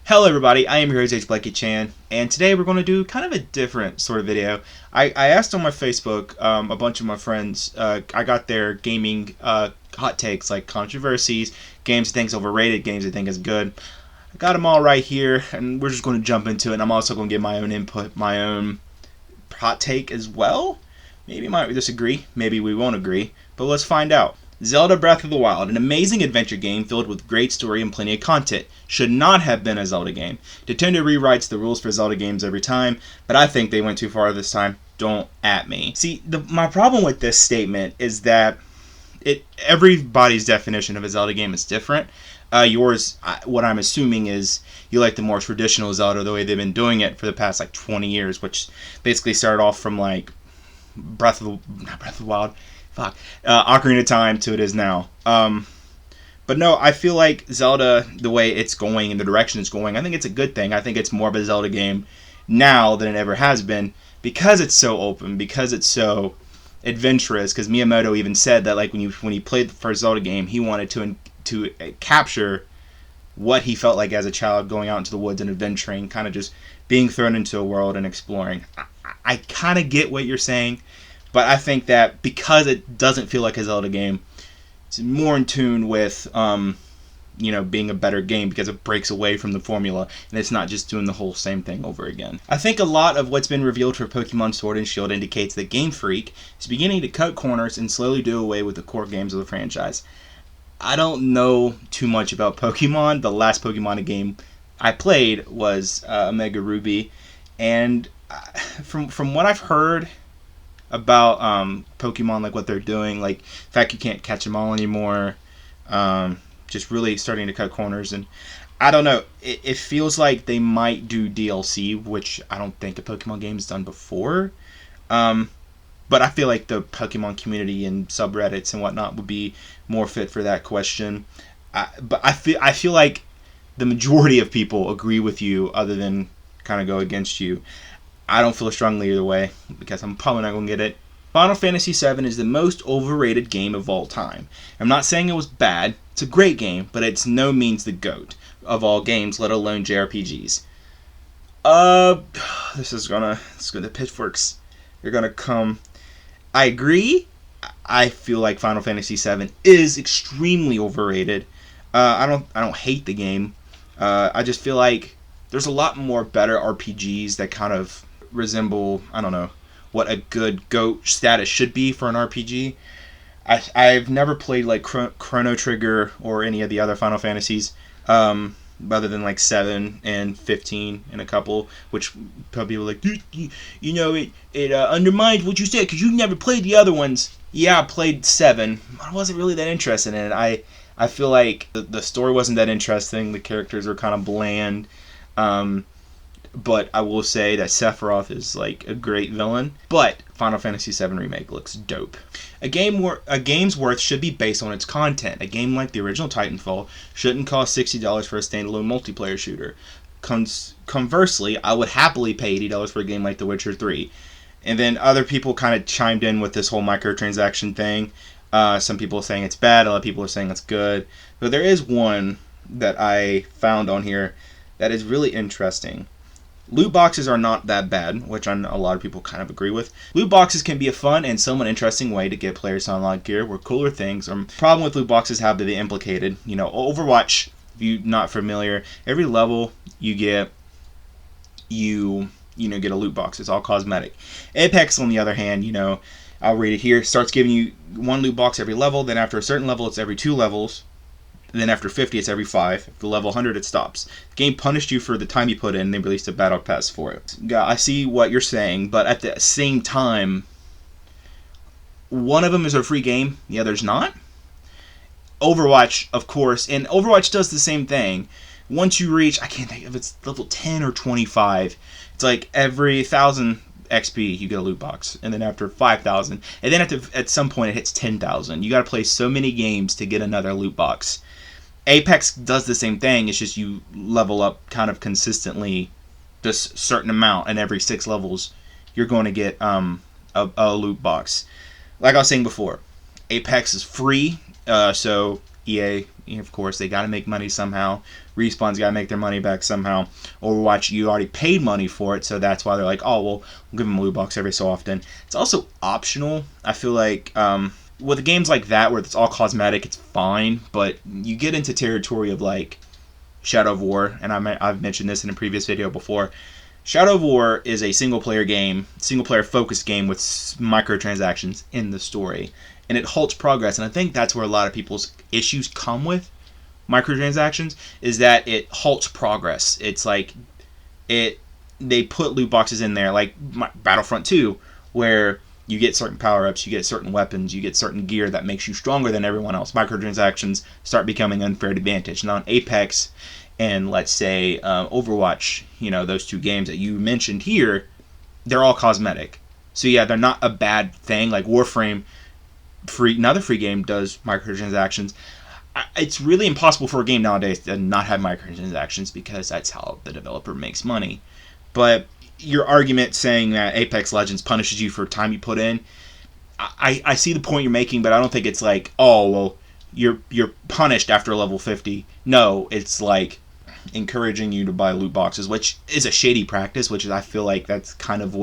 Hello everybody, I am your host AgentBlackieChan, and today we're going to do kind of a different sort of video. I asked on my Facebook a bunch of my friends, I got their gaming hot takes, like controversies, games they think is overrated, games they think is good. I got them all right here, and we're just going to jump into it, and I'm also going to give my own input, my own hot take as well. Maybe we might disagree, maybe we won't agree, but let's find out. Zelda Breath of the Wild, an amazing adventure game filled with great story and plenty of content, should not have been a Zelda game. Nintendo rewrites the rules for Zelda games every time, but I think they went too far this time. Don't at me. See, my problem with this statement is that everybody's definition of a Zelda game is different. Yours, what I'm assuming is you like the more traditional Zelda, the way they've been doing it for the past like 20 years, which basically started off from like not Breath of the Wild, Ocarina of Time to it is now. But no, I feel like Zelda, the way it's going and the direction it's going, I think it's a good thing. I think it's more of a Zelda game now than it ever has been because it's so open, because it's so adventurous. Because Miyamoto even said that like when he played the first Zelda game, he wanted to capture what he felt like as a child going out into the woods and adventuring, kind of just being thrown into a world and exploring. I kind of get what you're saying. But I think that because it doesn't feel like a Zelda game, it's more in tune with, being a better game because it breaks away from the formula and it's not just doing the whole same thing over again. I think a lot of what's been revealed for Pokemon Sword and Shield indicates that Game Freak is beginning to cut corners and slowly do away with the core games of the franchise. I don't know too much about Pokemon. The last Pokemon game I played was Omega Ruby, and from what I've heard about Pokemon, like what they're doing, like the fact you can't catch them all anymore, just really starting to cut corners. And I don't know, it feels like they might do DLC, which I don't think a Pokemon game has done before, but I feel like the Pokemon community and subreddits and whatnot would be more fit for that question. But I feel like the majority of people agree with you other than kind of go against you. I don't feel strongly either way, because I'm probably not going to get it. Final Fantasy VII is the most overrated game of all time. I'm not saying it was bad. It's a great game, but it's no means the GOAT of all games, let alone JRPGs. The pitchforks. They're gonna come. I agree. I feel like Final Fantasy VII is extremely overrated. I don't hate the game. I just feel like there's a lot more better RPGs that kind of resemble, I don't know, what a good GOAT status should be for an RPG. I've never played like Chrono Trigger or any of the other Final Fantasies, other than like 7 and 15 and a couple, which people are like, it undermines what you said because you never played the other ones. Yeah, I played 7. I wasn't really that interested in it. I feel like the story wasn't that interesting. The characters were kind of bland. But I will say that Sephiroth is like a great villain. But Final Fantasy VII Remake looks dope. A game's worth should be based on its content. A game like the original Titanfall shouldn't cost $60 for a standalone multiplayer shooter. Conversely, I would happily pay $80 for a game like The Witcher 3. And then other people kind of chimed in with this whole microtransaction thing. Some people are saying it's bad, other people are saying it's good. But there is one that I found on here that is really interesting. Loot boxes are not that bad, which I know a lot of people kind of agree with. Loot boxes can be a fun and somewhat interesting way to get players to unlock gear where cooler things. The problem with loot boxes have to be implicated. Overwatch, if you're not familiar, every level you get, you get a loot box. It's all cosmetic. Apex, on the other hand, I'll read it here, starts giving you one loot box every level, then after a certain level, it's every 2 levels. And then after 50, it's every 5. After level 100, it stops. The game punished you for the time you put in, and they released a battle pass for it. Yeah, I see what you're saying, but at the same time, one of them is a free game, the other's not. Overwatch, of course, and Overwatch does the same thing. Once you reach, I can't think if it's level 10 or 25, it's like every 1,000 XP you get a loot box, and then after 5,000, and then at some point it hits 10,000. You got to play so many games to get another loot box. Apex does the same thing. It's just you level up kind of consistently this certain amount, and every 6 levels you're going to get a loot box. Like I was saying before, Apex is free, so EA, of course, they got to make money somehow. Respawn's got to make their money back somehow. Overwatch, you already paid money for it, so that's why they're like, oh, well, we'll give them a loot box every so often. It's also optional. I feel like with games like that where it's all cosmetic, it's fine, but you get into territory of like Shadow of War, and I've mentioned this in a previous video before. Shadow of War is a single-player game, single-player focused game with microtransactions in the story, and it halts progress. And I think that's where a lot of people's issues come with microtransactions, is that it halts progress. It's like they put loot boxes in there, like Battlefront 2, where you get certain power-ups, you get certain weapons, you get certain gear that makes you stronger than everyone else. Microtransactions start becoming unfair advantage. Now, in Apex and, let's say, Overwatch, those two games that you mentioned here, they're all cosmetic. So, yeah, they're not a bad thing. Like Warframe, another free game, does microtransactions. It's really impossible for a game nowadays to not have microtransactions because that's how the developer makes money. But your argument saying that Apex Legends punishes you for time you put in, I see the point you're making, but I don't think it's like, oh, well, you're punished after level 50. No, it's like encouraging you to buy loot boxes, which is a shady practice, which is, I feel like that's kind of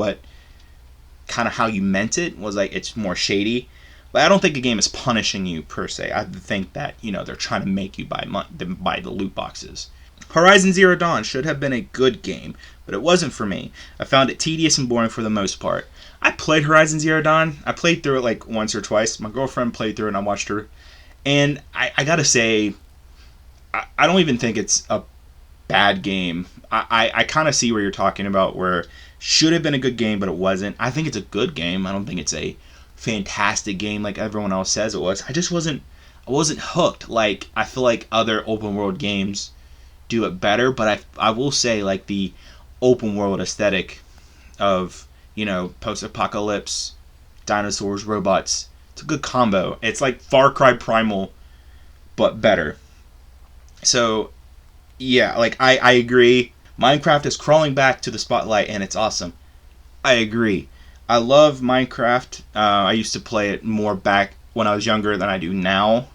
how you meant it, was like it's more shady. But I don't think a game is punishing you per se. I think that, they're trying to make you buy the loot boxes. Horizon Zero Dawn should have been a good game, but it wasn't for me. I found it tedious and boring for the most part. I played Horizon Zero Dawn. I played through it like once or twice. My girlfriend played through it and I watched her. And I gotta say, I don't even think it's a bad game. I kind of see where you're talking about, where should have been a good game, but it wasn't. I think it's a good game. I don't think it's a fantastic game like everyone else says it was. I wasn't hooked. Like, I feel like other open world games do it better, but I will say, like, the open world aesthetic of, post-apocalypse, dinosaurs, robots, it's a good combo. It's like Far Cry Primal, but better. So, yeah, like, I agree. Minecraft is crawling back to the spotlight, and it's awesome. I agree. I love Minecraft. I used to play it more back when I was younger than I do now.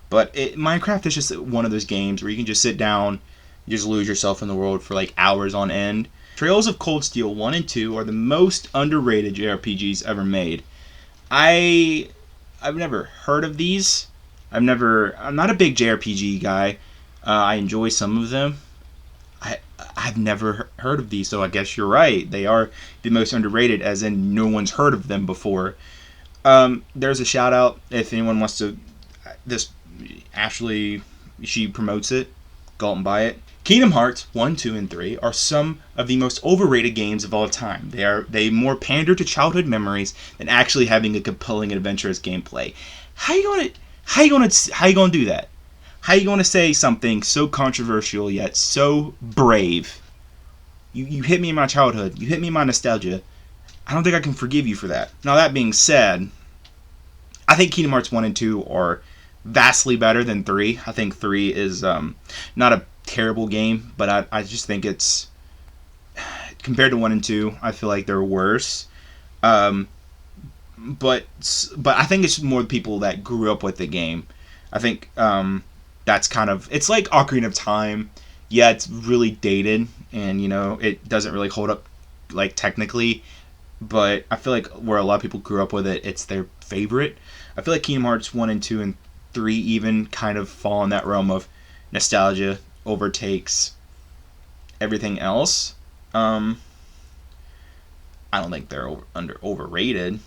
But Minecraft is just one of those games where you can just sit down, you just lose yourself in the world for like hours on end. Trails of Cold Steel 1 and 2 are the most underrated JRPGs ever made. I've never heard of these. I'm not a big JRPG guy. I enjoy some of them. I've never heard of these, so I guess you're right. They are the most underrated, as in no one's heard of them before. There's a shout out if anyone wants to. Ashley, she promotes it. Go out and buy it. Kingdom Hearts 1, 2, and 3 are some of the most overrated games of all time. They more pander to childhood memories than actually having a compelling and adventurous gameplay. How you gonna do that? How you gonna say something so controversial yet so brave? You hit me in my childhood. You hit me in my nostalgia. I don't think I can forgive you for that. Now, that being said, I think Kingdom Hearts 1 and 2 are vastly better than 3. I think 3 is not a terrible game, but I just think it's, compared to 1 and 2, I feel like they're worse. But I think it's more the people that grew up with the game. I think that's kind of, it's like Ocarina of Time. Yeah, it's really dated, and it doesn't really hold up like technically, but I feel like where a lot of people grew up with it, it's their favorite. I feel like Kingdom Hearts 1 and 2 and 3 even kind of fall in that realm of nostalgia overtakes everything else. I don't think they're overrated,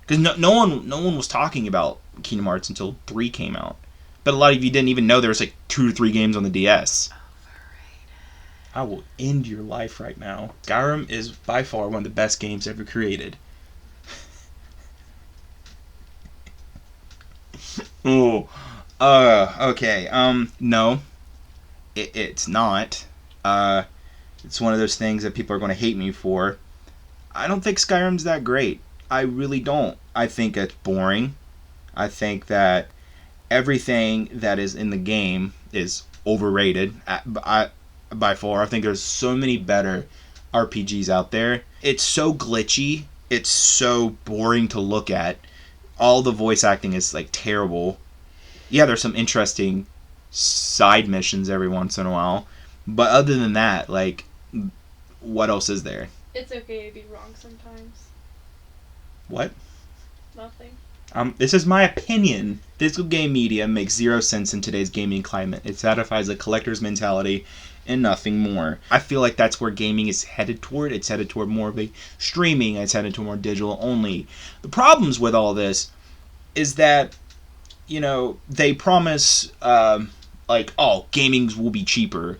because no one was talking about Kingdom Hearts until 3 came out. But a lot of you didn't even know there was like 2 to 3 games on the DS. Overrated. I will end your life right now. Skyrim is by far one of the best games ever created. Oh, okay. No, it's not. It's one of those things that people are going to hate me for. I don't think Skyrim's that great. I really don't. I think it's boring. I think that everything that is in the game is overrated. By far, I think there's so many better RPGs out there. It's so glitchy. It's so boring to look at. All the voice acting is like terrible. Yeah, there's some interesting side missions every once in a while, but other than that, like, what else is there? It's okay to be wrong sometimes. What? Nothing. This is my opinion. Physical game media makes zero sense in today's gaming climate. It satisfies a collector's mentality and nothing more. I feel like that's where gaming is headed toward. It's headed toward more of a streaming. It's headed toward more digital only. The problems with all this is that, they promise, like, oh, gamings will be cheaper.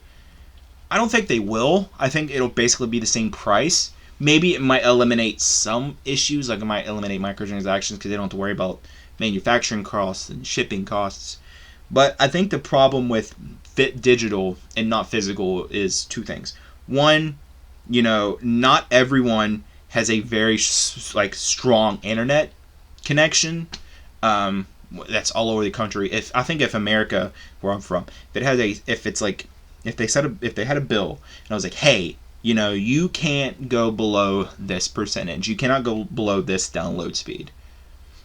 I don't think they will. I think it'll basically be the same price. Maybe it might eliminate some issues, like it might eliminate microtransactions because they don't have to worry about manufacturing costs and shipping costs. But I think the problem with fit digital and not physical is two things. One, not everyone has a very strong internet connection. That's all over the country. If America, where I'm from, if they had a bill and I was like, hey, you can't go below this percentage. You cannot go below this download speed.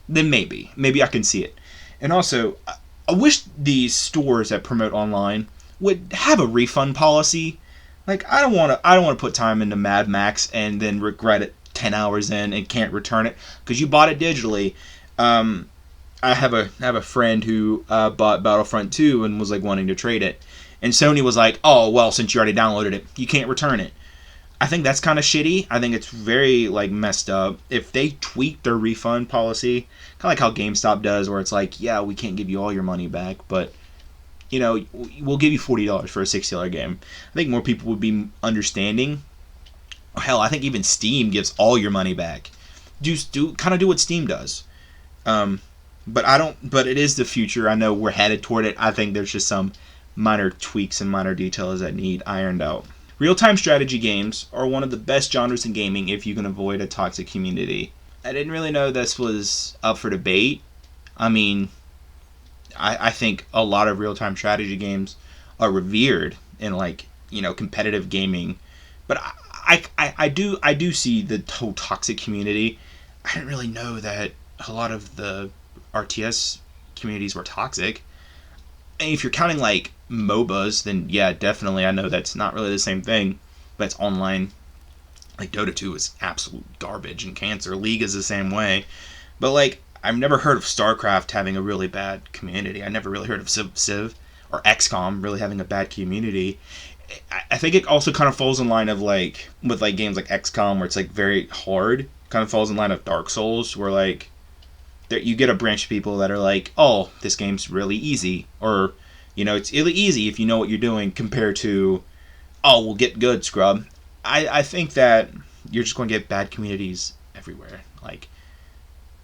Then maybe I can see it. And also, I wish these stores that promote online would have a refund policy. Like, I don't want to put time into Mad Max and then regret it 10 hours in and can't return it because you bought it digitally. I have a friend who bought Battlefront 2 and was like wanting to trade it. And Sony was like, oh, well, since you already downloaded it, you can't return it. I think that's kind of shitty. I think it's very, messed up. If they tweak their refund policy, kind of like how GameStop does, where it's like, yeah, we can't give you all your money back, but, we'll give you $40 for a $60 game. I think more people would be understanding. Hell, I think even Steam gives all your money back. Do what Steam does. But it is the future. I know we're headed toward it. I think there's just some minor tweaks and minor details that need ironed out. Real-time strategy games are one of the best genres in gaming if you can avoid a toxic community. I didn't really know this was up for debate. I mean, I think a lot of real-time strategy games are revered in competitive gaming, but I do see the whole toxic community. I didn't really know that a lot of the RTS communities were toxic. And if you're counting MOBAs, then yeah, definitely. I know that's not really the same thing, but it's online. Like Dota 2 is absolute garbage and cancer. League is the same way. But I've never heard of StarCraft having a really bad community. I never really heard of Civ or XCOM really having a bad community. I think it also kind of falls in line of with games like XCOM where it's very hard. Kind of falls in line of Dark Souls where you get a branch of people that are like, oh, this game's really easy, or it's really easy if you know what you're doing, compared to, oh, we'll get good, scrub. I think that you're just going to get bad communities everywhere.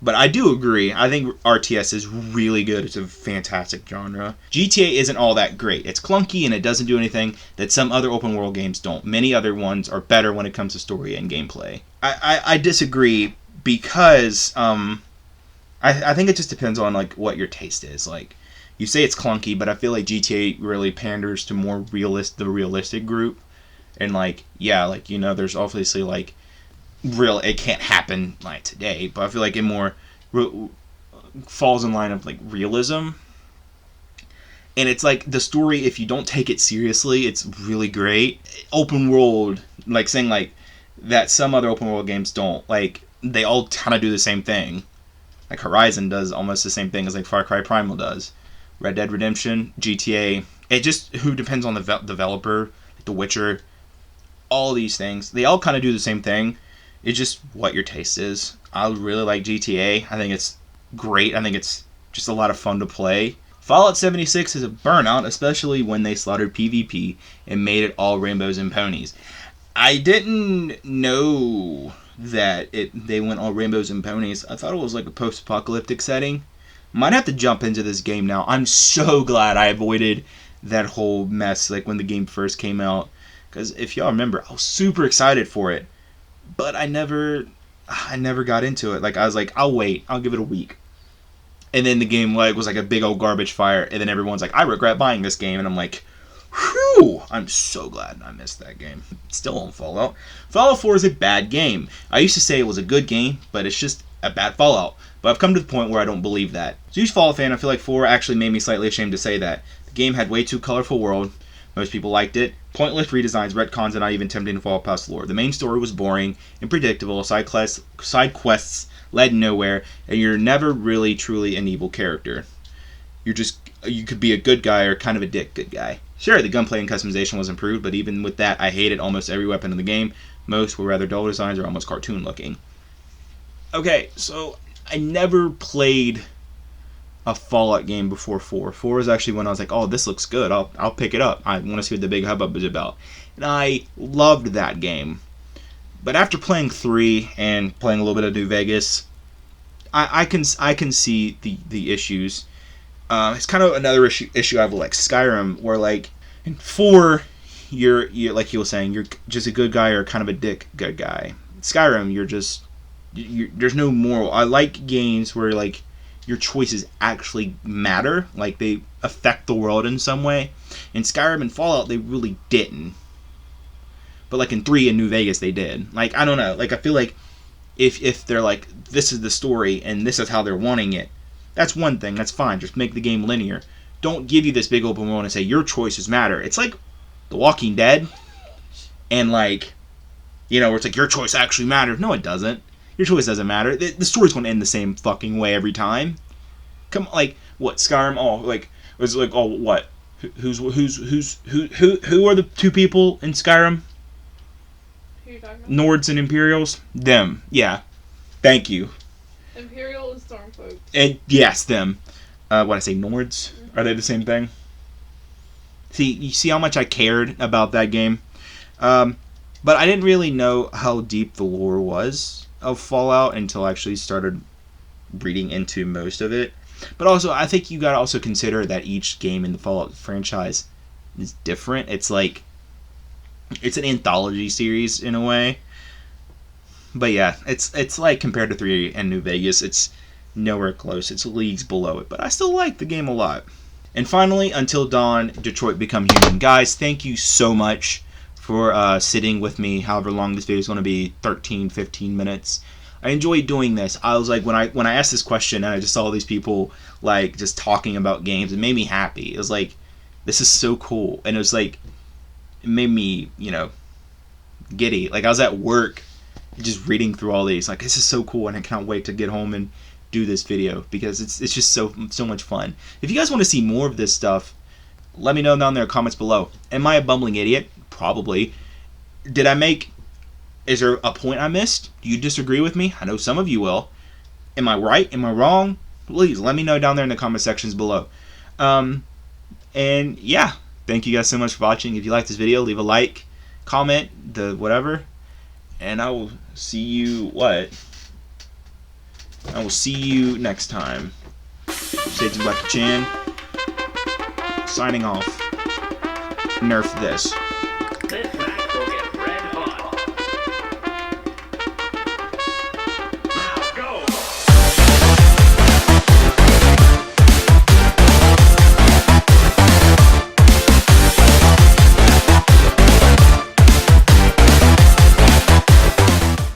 But I do agree. I think RTS is really good. It's a fantastic genre. GTA isn't all that great. It's clunky and it doesn't do anything that some other open world games don't. Many other ones are better when it comes to story and gameplay. I disagree because I think it just depends on what your taste is. You say it's clunky, but I feel like GTA really panders to more the realistic group. And there's obviously it can't happen today, but I feel like it more falls in line of realism. And it's the story, if you don't take it seriously, it's really great. Open world, saying that some other open world games don't, they all kind of do the same thing. Horizon does almost the same thing as Far Cry Primal does. Red Dead Redemption, GTA, it just depends on the developer. The Witcher, all these things, they all kind of do the same thing. It's just what your taste is. I really like GTA. I think it's great. I think it's just a lot of fun to play. Fallout 76 is a burnout, especially when they slaughtered PvP and made it all rainbows and ponies. I didn't know that they went all rainbows and ponies. I thought it was a post-apocalyptic setting. Might have to jump into this game now. I'm so glad I avoided that whole mess when the game first came out. Because if y'all remember, I was super excited for it. But I never got into it. I was I'll wait. I'll give it a week. And then the game was a big old garbage fire. And then everyone's I regret buying this game. And I'm whew, I'm so glad I missed that game. Still on Fallout. Fallout 4 is a bad game. I used to say it was a good game, but it's just a bad Fallout. But I've come to the point where I don't believe that. As a huge Fallout fan, I feel like 4 actually made me slightly ashamed to say that. The game had way too colorful world. Most people liked it. Pointless redesigns, retcons, and not even attempting to follow past lore. The main story was boring and predictable. Side quests led nowhere, and you're never really truly an evil character. You could be a good guy or kind of a dick good guy. Sure, the gunplay and customization was improved, but even with that, I hated almost every weapon in the game. Most were rather dull designs or almost cartoon looking. Okay, so I never played a Fallout game before 4. 4 is actually when I was like, oh, this looks good. I'll pick it up. I want to see what the big hubbub is about. And I loved that game. But after playing 3 and playing a little bit of New Vegas, I can see the issues. It's kind of another issue I have with like Skyrim, where like in 4, you're like you were saying, you're just a good guy or kind of a dick good guy. Skyrim, there's no moral. I like games where like your choices actually matter, like they affect the world in some way. In Skyrim and Fallout, they really didn't. But like in 3 and New Vegas, they did. Like I don't know. Like I feel like if they're like, this is the story and this is how they're wanting it, that's one thing. That's fine. Just make the game linear. Don't give you this big open world and say your choices matter. It's like The Walking Dead, and like, where it's like your choice actually matters. No, it doesn't. Your choice doesn't matter. The story's going to end the same fucking way every time. Come on, like what Skyrim? Oh, like was like oh what? Who are the two people in Skyrim? Who are you talking about? Nords and Imperials. Them. Yeah. Thank you. Imperial is Stormfolk. And yes, them. What I say, Nords? Are they the same thing? See, you see how much I cared about that game. But I didn't really know how deep the lore was of Fallout until I actually started reading into most of it. But also, I think you gotta also consider that each game in the Fallout franchise is different. It's like, it's an anthology series in a way. But yeah, it's like compared to 3 and New Vegas, it's nowhere close. It's leagues below it. But I still like the game a lot. And finally, Until Dawn, Detroit Become Human. Guys, thank you so much for sitting with me, however long this video is going to be, 13, 15 minutes. I enjoy doing this. I was like, when I asked this question and I just saw all these people like just talking about games, it made me happy. It was like, this is so cool. And it was like, it made me, giddy. Like I was at work just reading through all these, like this is so cool, and I can't wait to get home and do this video because it's just so much fun. If you guys want to see more of this stuff, let me know down there in the comments below. Am I a bumbling idiot? Probably. Is there a point I missed? Do you disagree with me? I know some of you will. Am I right? Am I wrong? Please let me know down there in the comment sections below. And yeah, thank you guys so much for watching. If you like this video, leave a like, comment, whatever. And I will see you, I will see you next time. AgentBlackieChan, signing off. Nerf this.